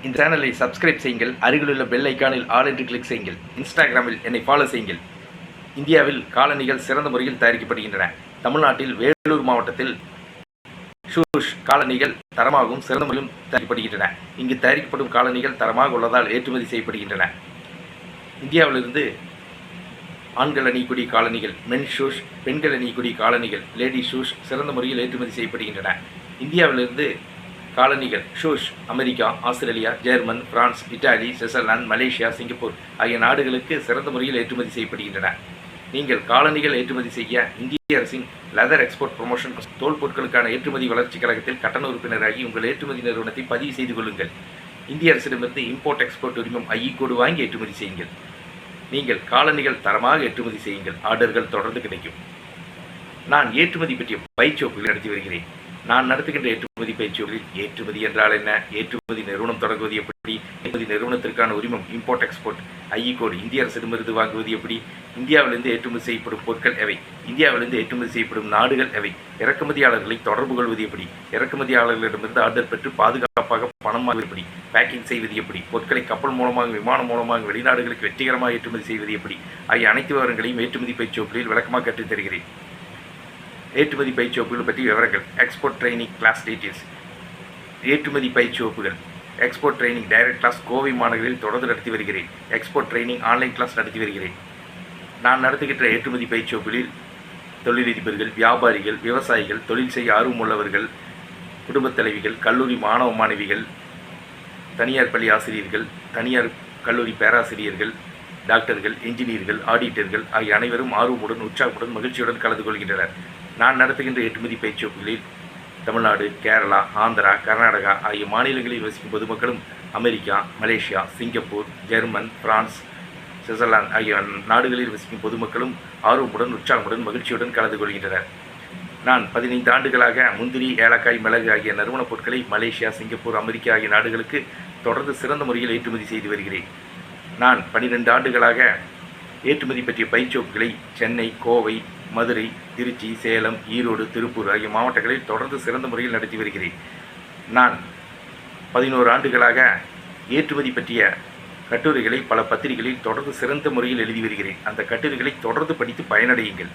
இந்த சேனலை சப்ஸ்கிரைப் செய்யுங்கள். அருகிலுள்ள பெல் ஐக்கானில் ஆல் என்று கிளிக் செய்யுங்கள். இன்ஸ்டாகிராமில் என்னை ஃபாலோ செய்யுங்கள். இந்தியாவில் காலணிகள் சிறந்த முறையில் தயாரிக்கப்படுகின்றன. தமிழ்நாட்டில் வேலூர் மாவட்டத்தில் ஷூஷ் காலணிகள் தரமாகவும் சிறந்த முறையிலும் தயாரிக்கப்படுகின்றன. இங்கு தயாரிக்கப்படும் காலணிகள் தரமாக உள்ளதால் ஏற்றுமதி செய்யப்படுகின்றன. இந்தியாவிலிருந்து ஆண்கள் அணியக்கூடிய காலணிகள், மென் ஷூஸ், பெண்கள் அணியக்கூடிய காலணிகள், லேடி ஷூஸ் சிறந்த முறையில் ஏற்றுமதி செய்யப்படுகின்றன. இந்தியாவிலிருந்து காலணிகள், shoes America, Australia, German, France, Italy, Switzerland, Malaysia, Singapore ஆகிய நாடுகளுக்கு சிறந்த முறையில் ஏற்றுமதி செய்யப்படுகின்றன. நீங்கள் காலணிகள் ஏற்றுமதி செய்ய இந்திய அரசின் லெதர் எக்ஸ்போர்ட் ப்ரமோஷன் தோல் பொருட்களுக்கான ஏற்றுமதி வளர்ச்சி கழகத்தில் கட்டண உறுப்பினராகி உங்கள் ஏற்றுமதி நிறுவனத்தை பதிவு செய்து கொள்ளுங்கள். இந்திய அரசிடமிருந்து இம்போர்ட் எக்ஸ்போர்ட் உரிமம் ஐஇ கோடு வாங்கி ஏற்றுமதி செய்யுங்கள். நீங்கள் காலணிகள் தரமாக ஏற்றுமதி செய்யுங்கள். ஆர்டர்கள் தொடர்ந்து கிடைக்கும். நான் ஏற்றுமதி பற்றிய பயிற்சிவகுப்புகளை நடத்தி வருகிறேன். நான் நடத்துகின்ற ஏற்றுமதி பயிற்சிகளில் ஏற்றுமதி என்றால் என்ன, ஏற்றுமதி நிறுவனம் தொடங்குவது எப்படி, ஏற்றுமதி நிறுவனத்திற்கான உரிமம் இம்போர்ட் எக்ஸ்போர்ட் ஐஇ கோடு இந்திய அரசிடமிருந்து வாங்குவது எப்படி, இந்தியாவிலிருந்து ஏற்றுமதி செய்யப்படும் பொருட்கள் எவை, இந்தியாவிலிருந்து ஏற்றுமதி செய்யப்படும் நாடுகள் எவை, இறக்குமதியாளர்களை தொடர்பு கொள்வது எப்படி, இறக்குமதியாளர்களிடமிருந்து ஆர்டர் பெற்று பாதுகாப்பாக பணம் வாங்குவது எப்படி, பேக்கிங் செய்வது எப்படி, பொருட்களை கப்பல் மூலமாக, விமானம் மூலமாக வெளிநாடுகளுக்கு வெற்றிகரமாக ஏற்றுமதி செய்வது எப்படி ஆகிய அனைத்து விவரங்களையும் ஏற்றுமதி பயிற்சி வகுப்புகளில் விளக்கமாக கற்றுத் தருகிறேன். ஏற்றுமதி பயிற்சி வகுப்புகள் பற்றி விவரங்கள். Export training class details. ஏற்றுமதி பயிற்சி வகுப்புகள். Export training direct class Kovai மாநகரில் தொடர்ந்து நடத்தி வருகிறேன். எக்ஸ்போர்ட் ட்ரைனிங் ஆன்லைன் கிளாஸ் நடத்தி வருகிறேன். நான் நடத்துகின்ற ஏற்றுமதி பயிற்சி வகுப்புகளில் தொழிலதிபர்கள், வியாபாரிகள், விவசாயிகள், தொழில் செய்ய ஆர்வமுள்ளவர்கள், குடும்பத் தலைவிகள், கல்லூரி மாணவ மாணவிகள், தனியார் பள்ளி ஆசிரியர்கள், தனியார் கல்லூரி பேராசிரியர்கள், டாக்டர்கள், என்ஜினியர்கள், ஆடிட்டர்கள் ஆகிய அனைவரும் ஆர்வமுடன், உற்சாகமுடன், மகிழ்ச்சியுடன் கலந்து கொள்கின்றனர். நான் நடத்துகின்ற ஏற்றுமதி பயிற்சி வகுப்புகளில் தமிழ்நாடு, கேரளா, ஆந்திரா, கர்நாடகா ஆகிய மாநிலங்களில் வசிக்கும் பொதுமக்களும், America, Malaysia, Singapore, German, France, Switzerland ஆகிய நாடுகளில் வசிக்கும் பொதுமக்களும் ஆர்வமுடன், உற்சாகமுடன், மகிழ்ச்சியுடன் கலந்து கொள்கின்றனர். நான் 15 ஆண்டுகளாக முந்திரி, ஏலக்காய், மிளகு ஆகிய நறுமணப் பொருட்களை மலேசியா, சிங்கப்பூர், அமெரிக்கா ஆகிய நாடுகளுக்கு தொடர்ந்து சிறந்த முறையில் ஏற்றுமதி செய்து வருகிறேன். நான் 12 ஆண்டுகளாக ஏற்றுமதி பற்றிய பயிற்சி வகுப்புகளை சென்னை, கோவை, மதுரை, திருச்சி, சேலம், ஈரோடு, திருப்பூர் ஆகிய மாவட்டங்களில் தொடர்ந்து சிறந்த முறையில் நடத்தி வருகிறேன். நான் 11 ஆண்டுகளாக ஏற்றுமதி பற்றிய கட்டுரைகளை பல பத்திரிகைகளில் தொடர்ந்து சிறந்த முறையில் எழுதி வருகிறேன். அந்த கட்டுரைகளை தொடர்ந்து படித்து பயனடையுங்கள்.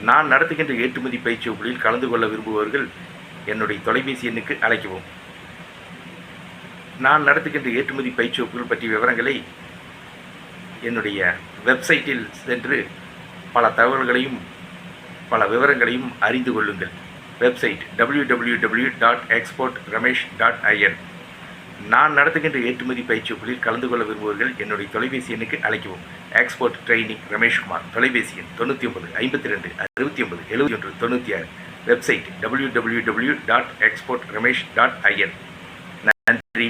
நான் நடத்துகின்ற ஏற்றுமதி பயிற்சி வகுப்புகளில் கலந்து கொள்ள விரும்புபவர்கள் என்னுடைய தொலைபேசி எண்ணுக்கு அழைக்கவும். நான் நடத்துகின்ற ஏற்றுமதி பயிற்சி வகுப்புகள் பற்றிய விவரங்களை என்னுடைய வெப்சைட்டில் சென்று பல தகவல்களையும் பல விவரங்களையும் அறிந்து கொள்ளுங்கள். Website www.exportramesh.in. நான் நடத்துகின்ற ஏற்றுமதி பயிற்சி வகுப்புகளில் கலந்து கொள்ள விரும்புவர்கள் என்னுடைய தொலைபேசி எண்ணுக்கு அழைக்கவும். Export training Rameshkumar. தொலைபேசி எண் 99 52 69 71 96. Website www.exportramesh.in. நன்றி.